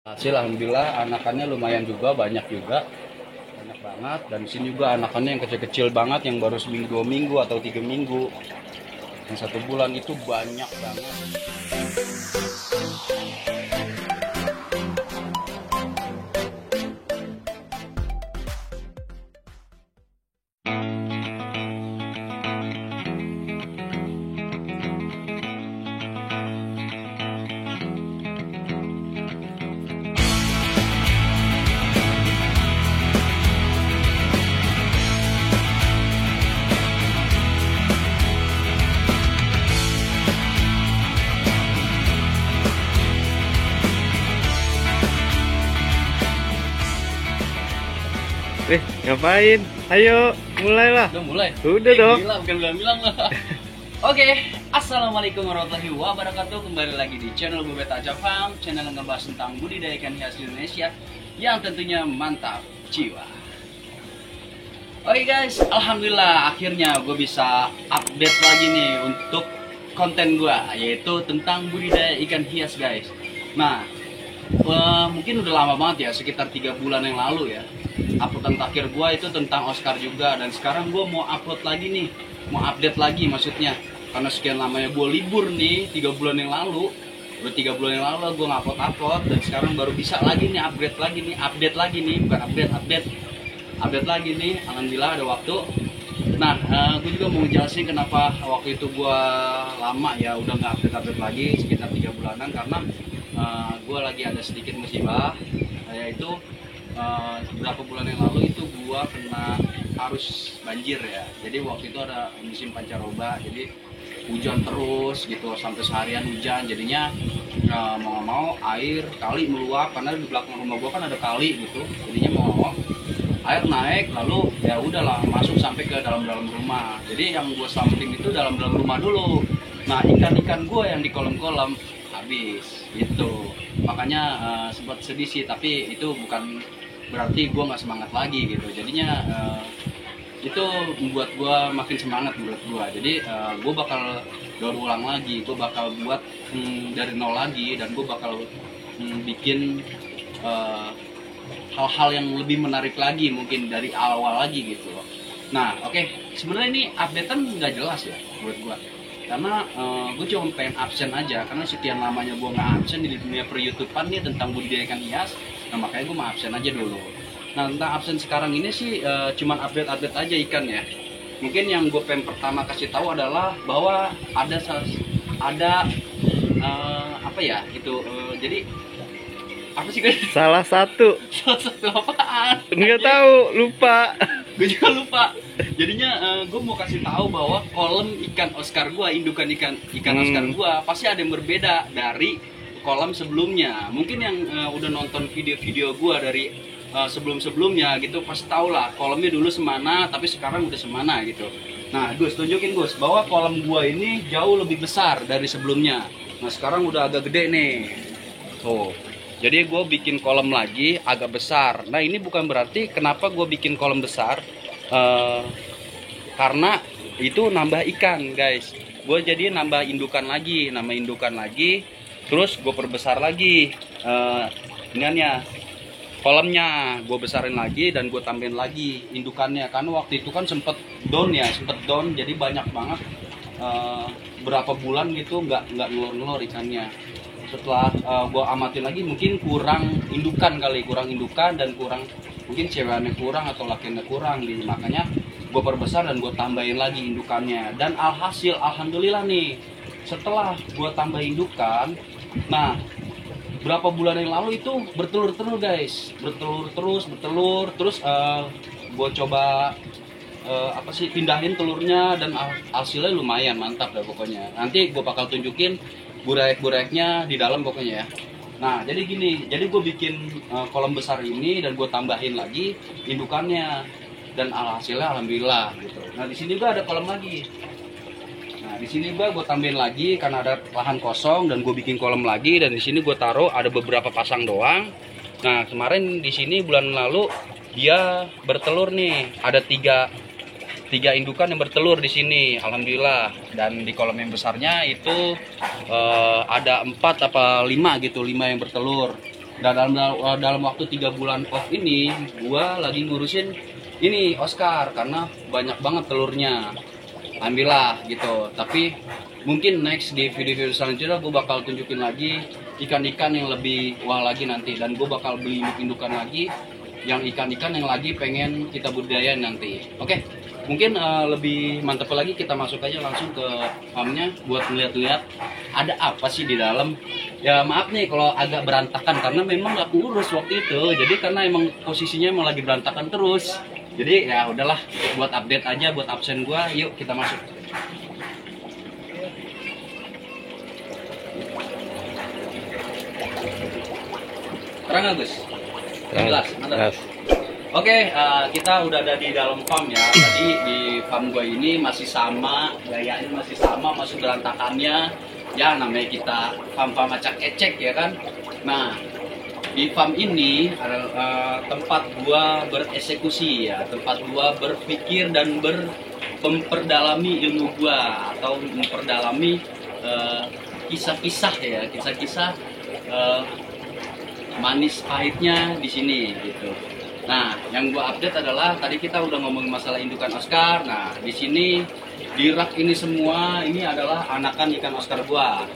Hasil alhamdulillah anakannya lumayan juga, banyak juga, banyak banget. Dan di sini juga anakannya yang kecil-kecil banget, yang baru seminggu, 2 minggu atau 3 minggu. Yang 1 bulan itu banyak banget. Ngapain? Ayo, mulailah. Udah mulai? Udah dong. Gila, bukan bilang lah. Oke, assalamualaikum warahmatullahi wabarakatuh. Kembali lagi di channel Bebet Aja Farm, channel yang ngebahas tentang budidaya ikan hias di Indonesia yang tentunya mantap jiwa. Oke guys, alhamdulillah akhirnya gue bisa update lagi nih untuk konten gue, yaitu tentang budidaya ikan hias guys. Nah, mungkin udah lama banget ya, sekitar 3 bulan yang lalu ya. Uploadan terakhir gue itu tentang Oscar juga, dan sekarang gue mau upload lagi nih, mau update lagi maksudnya, karena sekian lamanya gue libur nih 3 bulan yang lalu. Udah 3 bulan yang lalu gue upload, dan sekarang baru bisa lagi nih update lagi nih, bukan update lagi nih. Alhamdulillah ada waktu. Nah, gue juga mau ngejelasin kenapa waktu itu gue lama ya udah nggak update lagi sekitar 3 bulanan, karena gue lagi ada sedikit musibah, yaitu beberapa bulan yang lalu itu gua kena arus banjir ya. Jadi waktu itu ada musim pancaroba, jadi hujan terus gitu sampai seharian hujan. Jadinya mau nggak mau air kali meluap, karena di belakang rumah gua kan ada kali gitu. Jadinya mau nggak mau air naik, lalu ya udahlah masuk sampai ke dalam rumah. Jadi yang gua selamatin itu dalam rumah dulu. Nah, ikan gua yang di kolam habis gitu. Makanya sempat sedih sih, tapi itu bukan berarti gue nggak semangat lagi gitu. Jadinya itu membuat gue makin semangat menurut gue. Jadi gue bakal daur ulang lagi, gue bakal buat dari nol lagi, dan gue bakal bikin hal-hal yang lebih menarik lagi, mungkin dari awal lagi gitu. Nah, oke. Sebenarnya ini updatean nggak jelas ya buat gue, karena gue cuma pengen absen aja, karena sekian lamanya gue nggak absen di dunia per YouTubean nih tentang budidaya ikan hias. Nah, makanya gue mau absen aja dulu. Nah, tentang absen sekarang ini sih cuman update aja ikan ya. Mungkin yang gue pengen pertama kasih tahu adalah bahwa ada apa ya gitu, jadi apa sih guys? Salah satu. Salah satu apaan? Nggak tahu, lupa. Gue juga lupa. Jadinya gue mau kasih tahu bahwa kolam ikan Oscar gue, indukan ikan Oscar gue pasti ada yang berbeda dari kolam sebelumnya. Mungkin yang udah nonton video-video gue dari sebelumnya gitu pasti tau lah kolamnya dulu semana, tapi sekarang udah semana gitu. Nah, Gus tunjukin Gus bahwa kolam gue ini jauh lebih besar dari sebelumnya. Nah, sekarang udah agak gede nih. Tuh. Jadi gue bikin kolam lagi agak besar. Nah, ini bukan berarti kenapa gue bikin kolam besar, karena itu nambah ikan guys. Gue jadi nambah indukan lagi, terus gue perbesar lagi iniannya, kolamnya gue besarin lagi, dan gue tambahin lagi indukannya. Karena waktu itu kan sempet down, jadi banyak banget, berapa bulan gitu nggak ngelor ikannya. Setelah gue amatin lagi, mungkin kurang indukan dan kurang, mungkin ceweknya kurang atau lakinya kurang, makanya gue perbesar dan gue tambahin lagi indukannya. Dan alhasil alhamdulillah nih, setelah gue tambah indukan, nah berapa bulan yang lalu itu bertelur guys, bertelur terus gue coba pindahin telurnya, dan hasilnya lumayan mantap dah pokoknya. Nanti gue bakal tunjukin burek-bureknya di dalam pokoknya ya. Nah, jadi gini, jadi gue bikin kolam besar ini dan gue tambahin lagi indukannya, dan hasilnya alhamdulillah gitu. Nah, di sini juga ada kolam lagi. Nah, di sini gue tambahin lagi karena ada lahan kosong, dan gue bikin kolam lagi, dan di sini gue taruh ada beberapa pasang doang. Nah, kemarin di sini bulan lalu dia bertelur nih, ada tiga indukan yang bertelur di sini, alhamdulillah. Dan di kolam yang besarnya itu ada 4 apa 5 gitu, 5 yang bertelur. Dan dalam waktu 3 bulan off ini, gua lagi ngurusin ini Oscar karena banyak banget telurnya. Ambillah gitu. Tapi mungkin next di video-video selanjutnya gue bakal tunjukin lagi ikan-ikan yang lebih wah lagi nanti, dan gue bakal beli indukan lagi yang ikan-ikan yang lagi pengen kita budidayain nanti. Oke, mungkin lebih mantap lagi kita masuk aja langsung ke farmnya buat ngeliat-liat ada apa sih di dalam. Ya maaf nih kalau agak berantakan karena memang gak urus waktu itu, jadi karena emang posisinya emang lagi berantakan terus. Jadi ya udahlah, buat update aja, buat absen gua, yuk kita masuk. Terang nggak Gus? Jelas, mantap. Oke, kita udah ada di dalam farm ya. Tadi di farm gua ini masih sama, gayanya masih sama, masih berantakannya. Ya namanya kita farm-farm acak-ecek ya kan. Nah, di farm ini adalah tempat gua bereksekusi ya, tempat gua berpikir dan memperdalami ilmu gua atau memperdalami kisah-kisah ya, kisah-kisah manis pahitnya di sini gitu. Nah, yang gua update adalah tadi kita udah ngomongin masalah indukan Oscar. Nah, di sini di rak ini semua ini adalah anakan ikan Oscar gua.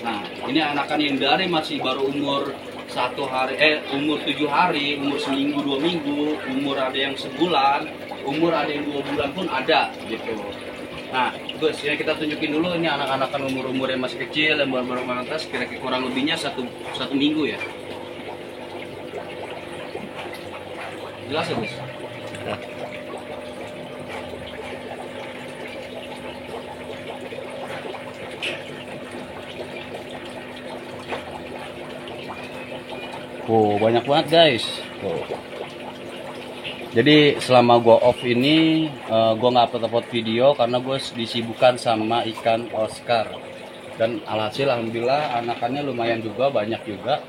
Nah, ini anakan yang dari masih baru umur 7 hari, umur seminggu 2 minggu, umur ada yang sebulan, umur ada yang 2 bulan pun ada gitu. Nah, Gus, ya kita tunjukin dulu ini anak-anakan umur yang masih kecil dan baru menetas, kira-kira kurang lebihnya satu minggu ya. Jelas ya Gus? Banyak banget guys. Jadi selama gue off ini gue nggak upload video karena gue disibukkan sama ikan Oscar. Dan alhasil alhamdulillah anakannya lumayan juga, banyak juga,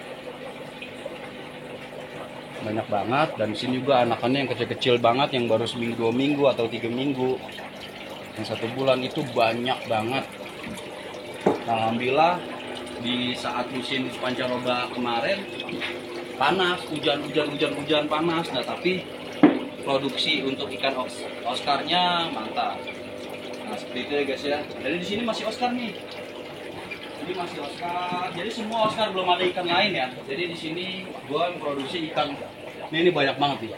banyak banget. Dan di sini juga anakannya yang kecil-kecil banget, yang baru seminggu 2 minggu atau 3 minggu, yang 1 bulan itu banyak banget. Alhamdulillah di saat musim pancaroba kemarin panas, hujan panas. Nah tapi produksi untuk ikan Oscarnya mantap. Nah seperti itu ya guys ya. Jadi di sini masih Oscar nih. Ini masih Oscar. Jadi semua Oscar, belum ada ikan lain ya. Jadi di sini gua produksi ikan. Ini banyak banget nih.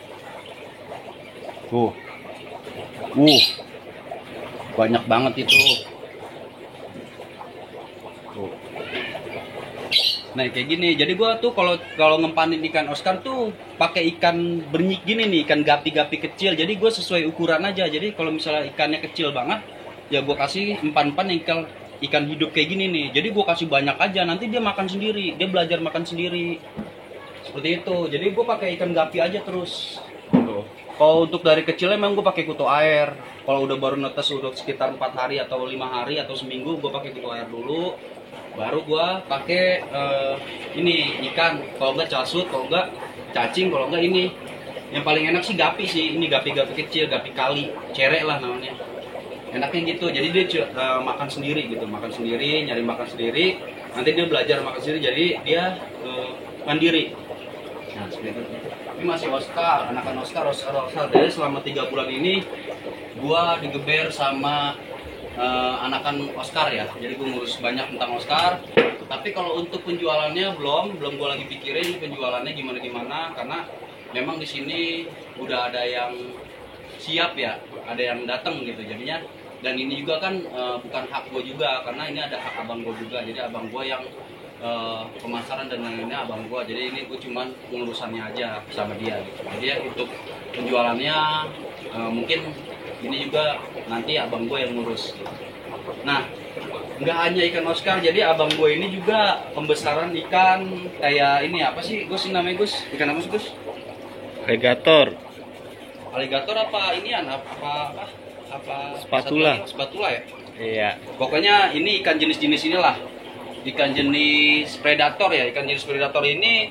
Banyak banget itu. Nah kayak gini, jadi gua tuh kalau ngempanin ikan Oscar tuh pakai ikan bernyik gini nih, ikan gapi-gapi kecil. Jadi gua sesuai ukuran aja. Jadi kalau misalnya ikannya kecil banget, ya gua kasih empan ikan hidup kayak gini nih. Jadi gua kasih banyak aja, nanti dia makan sendiri, dia belajar makan sendiri. Seperti itu. Jadi gua pakai ikan gapi aja terus. Kalau untuk dari kecilnya memang gua pakai kutu air. Kalau udah baru netes udah sekitar 4 hari atau 5 hari atau seminggu, gua pakai kutu air dulu. Baru gua pakai ini ikan, kalau enggak casut, kalau enggak cacing, kalau enggak ini. Yang paling enak sih gapi sih, ini gapi-gapi kecil, gapi kali, cerek lah namanya. Enaknya gitu, jadi dia makan sendiri gitu, makan sendiri, nyari makan sendiri. Nanti dia belajar makan sendiri, jadi dia mandiri. Nah seperti itu. Ini masih Oscar, anakan Oscar. Jadi selama 3 bulan ini gua digeber sama anakan Oscar ya, jadi gue ngurus banyak tentang Oscar. Tapi kalau untuk penjualannya belum gue lagi pikirin penjualannya gimana karena memang di sini udah ada yang siap ya, ada yang datang gitu jadinya. Dan ini juga kan bukan hak gue juga karena ini ada hak abang gue juga, jadi abang gue yang pemasaran dan lain-lainnya abang gue, jadi ini gue cuman pengurusannya aja sama dia gitu. Jadi untuk penjualannya mungkin ini juga nanti abang gue yang ngurus. Nah, nggak hanya ikan Oscar, jadi abang gue ini juga pembesaran ikan kayak ini apa sih Gus namanya Gus? Ikan apa sih Gus? Alligator. Alligator apa ini apa Spatula. Spatula ya? Iya. Pokoknya ini ikan jenis-jenis inilah. Ikan jenis predator ya, ikan jenis predator ini.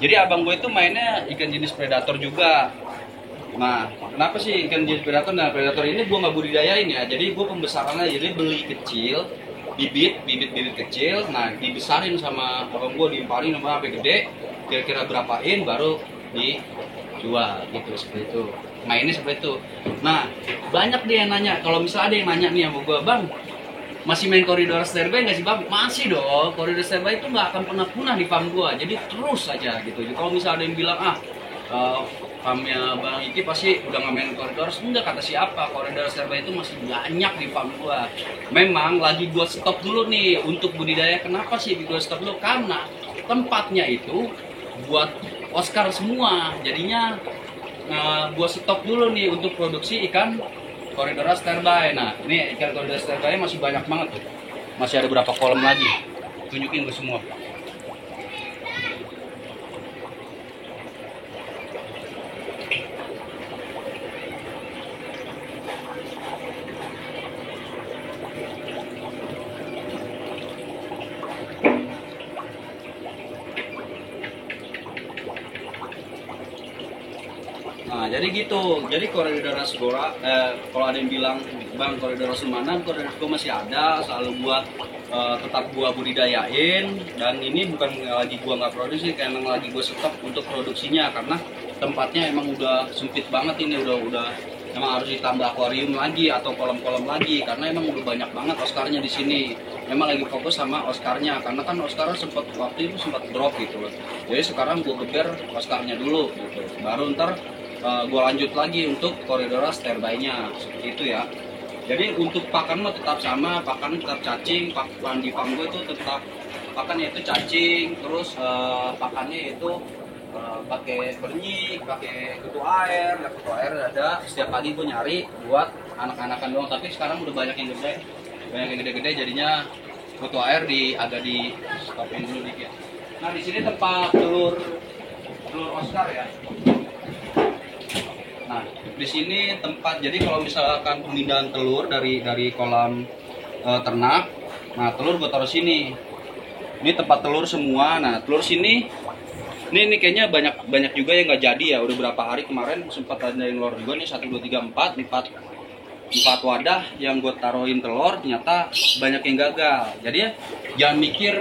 Jadi abang gue itu mainnya ikan jenis predator juga. Nah, kenapa sih ikan jenis predator? Nah, predator ini gue nggak budidayain ya. Jadi gue pembesarannya, jadi beli kecil, bibit kecil. Nah, dibesarin sama abang gue, diimparin sampai gede. kira-kira berapaan baru dijual gitu, seperti itu. Mainnya seperti itu. Nah, banyak dia yang nanya, kalau misalnya ada yang nanya nih sama gue, Bang, masih main koridor sterbai nggak sih, Bang? Masih dong, koridor sterbai itu nggak akan pernah punah di farm gue, jadi terus aja gitu. Kalau misalnya ada yang bilang, farmnya Bang Iki pasti udah nggak main koridor, enggak, kata siapa, koridor sterbai itu masih banyak di farm gue. Memang lagi gue stop dulu nih untuk budidaya. Kenapa sih gue stop dulu? Karena tempatnya itu buat Oscar semua, jadinya gue stop dulu nih untuk produksi ikan koridor sterbai. Nah, ini ikan koridor sterbai masih banyak banget tuh, masih ada berapa kolam lagi, tunjukin gue semua. Nah, jadi gitu. Jadi koridor Rasgora, kalau ada yang bilang, Bang, koridor Rasumana, koridor Rasgora masih ada, selalu buat tetap gua budidayain. Dan ini bukan lagi gua nggak produksi, kayak emang lagi gua stop untuk produksinya karena tempatnya emang udah sempit banget ini, udah emang harus ditambah akuarium lagi atau kolam-kolam lagi karena emang udah banyak banget Oscarnya di sini. Memang lagi fokus sama Oscarnya karena kan Oscar sempat waktu itu sempat drop gitu loh. Jadi sekarang gua geber Oscarnya dulu gitu. Baru ntar gue lanjut lagi untuk koridor sterbai-nya, seperti itu ya. Jadi untuk pakan mah tetap sama, pakan tetap cacing, pakan di farm gue itu tetap pakannya itu cacing, terus pakannya itu pakai bernyik, pakai kutu air. Ya, kutu air ada, setiap pagi gue nyari buat anak-anakan doang, tapi sekarang udah banyak yang gede, jadinya kutu air agak di stopin dulu dikit. Nah, di sini tempat telur Oscar ya. Nah, di sini tempat, jadi kalau misalkan pemindahan telur dari kolam ternak, nah telur gue taruh sini. Ini tempat telur semua. Nah, telur sini, ini kayaknya banyak juga yang nggak jadi ya. Udah berapa hari kemarin sempat ada yang telur juga nih, 1, 2, 3, 4 wadah yang gue taruhin telur, ternyata banyak yang gagal. Jadi ya, jangan mikir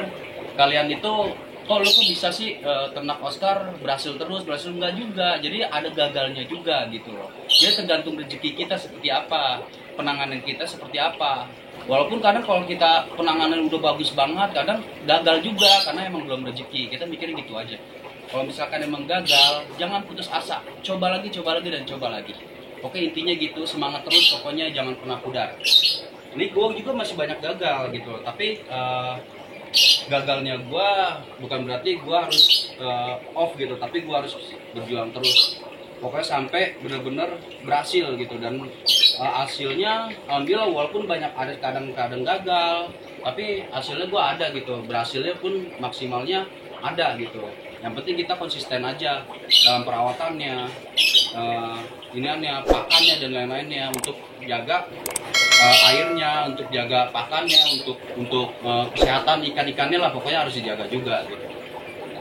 kalian itu, kok lu kok bisa sih ternak Oscar berhasil enggak juga. Jadi ada gagalnya juga gitu loh. Jadi tergantung rezeki kita seperti apa, penanganan kita seperti apa. Walaupun kadang kalau kita penanganan udah bagus banget, kadang gagal juga karena emang belum rezeki. Kita mikirin gitu aja. Kalau misalkan emang gagal, jangan putus asa. Coba lagi dan coba lagi. Oke, intinya gitu, semangat terus pokoknya, jangan pernah pudar. Ini gue juga masih banyak gagal gitu loh. Tapi gagalnya gue bukan berarti gue harus off gitu, tapi gue harus berjuang terus pokoknya sampai bener-bener berhasil gitu. Dan hasilnya alhamdulillah, walaupun banyak ada kadang-kadang gagal, tapi hasilnya gue ada gitu, berhasilnya pun maksimalnya ada gitu. Yang penting kita konsisten aja dalam perawatannya, pakannya dan lain-lainnya, untuk jaga airnya, untuk jaga pakannya, untuk kesehatan ikan-ikannya lah, pokoknya harus dijaga juga gitu.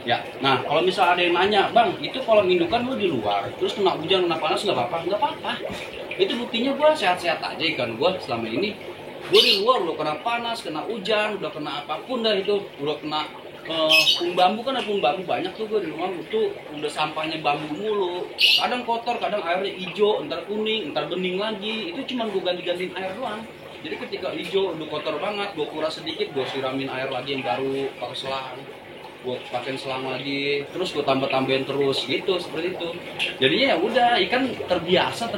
Ya, nah kalau misal ada yang nanya, Bang, itu kalau indukan lu di luar, terus kena hujan, kena panas, nggak apa-apa. Itu buktinya gue sehat-sehat aja ikan gue selama ini. Gue di luar udah kena panas, kena hujan, udah kena apapun dah itu, udah kena pung bambu, kan ada pung bambu banyak tuh gue di rumah itu, udah sampahnya bambu mulu, kadang kotor, kadang airnya hijau, entar kuning, entar bening lagi. Itu cuma gue ganti-gantiin air doang. Jadi ketika hijau udah kotor banget, gue kuras sedikit, gue siramin air lagi yang baru pakai selang, gue pakein selang lagi, terus gue tambah-tambahin terus gitu, seperti itu. Jadinya ya udah, ikan terbiasa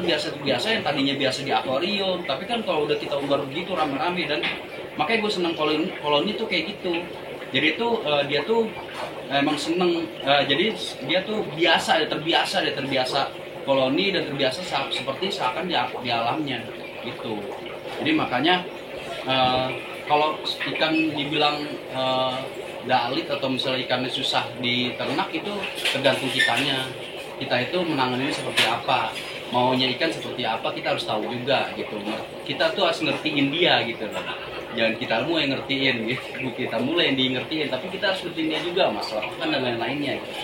yang tadinya biasa di akuarium, tapi kan kalau udah kita umbar begitu rame-rame, dan makanya gue seneng koloni tuh kayak gitu. Jadi itu dia tuh emang seneng, jadi dia tuh terbiasa koloni dan terbiasa seperti seakan di alamnya gitu. Jadi makanya kalau ikan dibilang dalit atau misalnya ikannya susah diternak, itu tergantung kitanya. Kita itu menanganinya seperti apa, maunya ikan seperti apa, kita harus tahu juga gitu. Kita tuh harus ngertiin dia gitu loh. Jangan kita mau yang ngertiin gitu, kita mulai yang di ngertiin, tapi kita harus ngertiin dia juga masalah kan dan lain-lainnya gitu.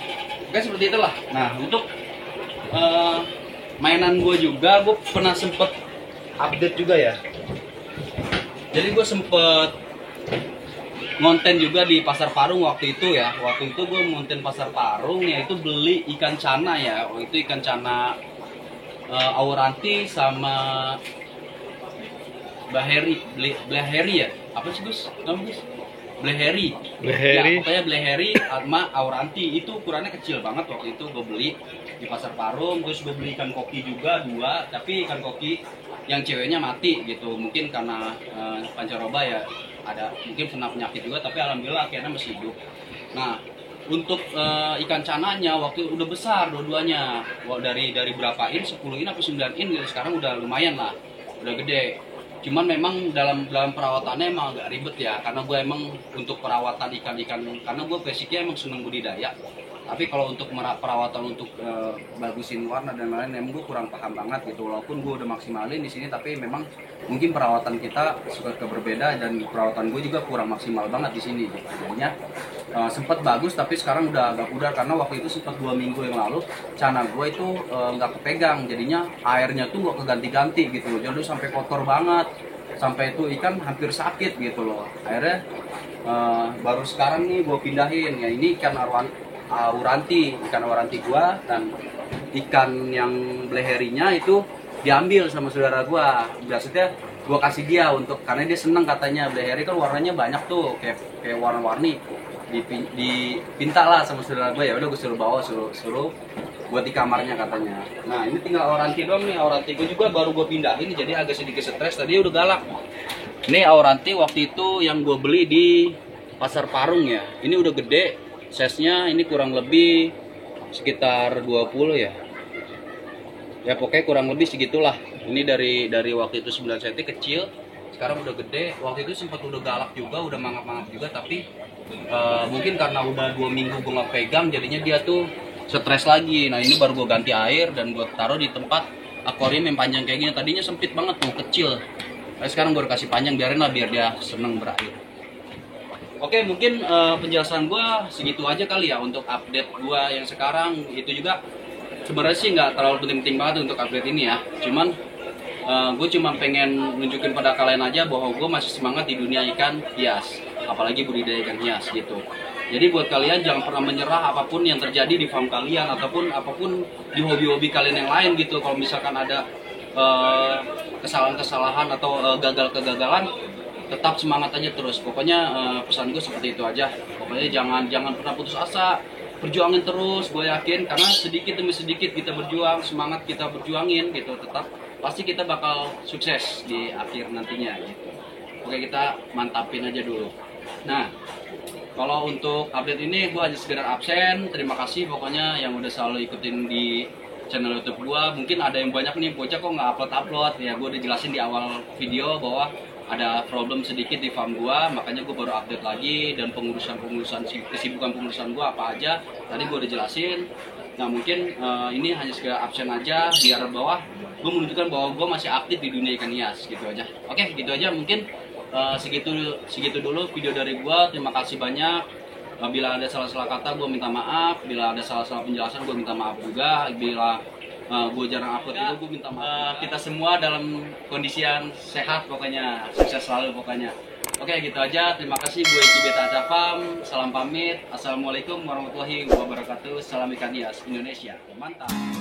Oke, seperti itulah. Nah, untuk mainan gue juga, gue pernah sempet update juga ya. Jadi gue sempet ngonten juga di Pasar Parung waktu itu ya. Waktu itu gue ngonten Pasar Parung, yaitu beli ikan cana ya. Waktu itu ikan cana auranti sama bleheri ya. Apa sih Gus? Kamu Gus? Bleheri. Ya, pokoknya bleheri sama auranti itu ukurannya kecil banget waktu itu gue beli di Pasar Parung. Terus gue beli ikan koki juga 2, tapi ikan koki yang ceweknya mati gitu. Mungkin karena pancaroba ya, ada mungkin kena penyakit juga, tapi alhamdulillah akhirnya masih hidup. Nah, untuk ikan cananya waktu udah besar dua-duanya. Dari berapa in? 10 in atau 9 in gitu. Sekarang udah lumayan lah. Udah gede. Cuman memang dalam perawatannya emang agak ribet ya, karena gue emang untuk perawatan ikan-ikan, karena gue basicnya emang seneng budidaya. Tapi kalau untuk perawatan untuk bagusin warna dan lain-lain, emang gue kurang paham banget gitu. Walaupun gue udah maksimalin di sini, tapi memang mungkin perawatan kita suka berbeda, dan perawatan gue juga kurang maksimal banget di sini. Gitu. Jadinya sempat bagus, tapi sekarang udah agak pudar karena waktu itu sempat 2 minggu yang lalu cana gue itu nggak kepegang, jadinya airnya tuh nggak keganti-ganti gitu. Jadi sampai kotor banget, sampai itu ikan hampir sakit gitu loh. Akhirnya baru sekarang nih gue pindahin ya, ini ikan auranti, ikan auranti gua, dan ikan yang bleherinya itu diambil sama saudara gua. Biasanya gua kasih dia untuk, karena dia seneng katanya bleheri kan warnanya banyak tuh, kayak warna-warni. Dipinta lah sama saudara gua, ya udah gua suruh bawa, suruh buat di kamarnya katanya. Nah, ini tinggal auranti doang nih. Auranti gua juga baru gua pindahin, jadi agak sedikit stres, tadi udah galak. Ini auranti waktu itu yang gua beli di Pasar Parung ya. Ini udah gede. Size-nya ini kurang lebih sekitar 20 ya. Ya pokoknya kurang lebih segitulah. Ini dari waktu itu 9 cm kecil, sekarang udah gede. Waktu itu sempat udah galak juga, udah mangap-mangap juga, tapi mungkin karena udah 2 minggu gue nggak pegang, jadinya dia tuh stres lagi. Nah, ini baru gue ganti air dan gue taruh di tempat akuarium yang panjang kayak gini. Tadinya sempit banget tuh, kecil. Nah, sekarang gue kasih panjang, biar dia seneng berair. Oke, mungkin penjelasan gue segitu aja kali ya untuk update gue yang sekarang. Itu juga sebenarnya sih nggak terlalu penting-penting banget untuk update ini ya. Cuman gue cuma pengen nunjukin pada kalian aja bahwa gue masih semangat di dunia ikan hias, apalagi budidaya ikan hias gitu. Jadi buat kalian jangan pernah menyerah apapun yang terjadi di farm kalian, ataupun apapun di hobi-hobi kalian yang lain gitu. Kalau misalkan ada kesalahan-kesalahan atau kegagalan, tetap semangat aja terus. Pokoknya pesan gue seperti itu aja. Pokoknya jangan pernah putus asa, perjuangin terus. Gue yakin karena sedikit demi sedikit kita berjuang, semangat kita berjuangin gitu, tetap pasti kita bakal sukses di akhir nantinya gitu. Oke, kita mantapin aja dulu. Nah, kalau untuk update ini gue hanya sekedar absen. Terima kasih pokoknya yang udah selalu ikutin di channel YouTube gue. Mungkin ada yang banyak nih, bocah kok nggak upload ya. Gue udah jelasin di awal video bahwa ada problem sedikit di farm gua, makanya gua baru update lagi. Dan kesibukan pengurusan gua apa aja tadi gua udah jelasin. Nah, mungkin ini hanya sekedar absen aja, biar gua menunjukkan bahwa gua masih aktif di dunia ikan hias gitu aja. Oke, gitu aja mungkin. Segitu dulu video dari gua. Terima kasih banyak. Bila ada salah-salah kata gua minta maaf, bila ada salah-salah penjelasan gua minta maaf juga. Bila gue jarang upload itu, gue minta maaf. Kita semua dalam kondisi yang sehat pokoknya, sukses selalu pokoknya. Oke, gitu aja. Terima kasih. Gue Iki Beta Aja Farm. Salam pamit. Assalamualaikum warahmatullahi wabarakatuh. Salam ikan hias Indonesia. Mantap.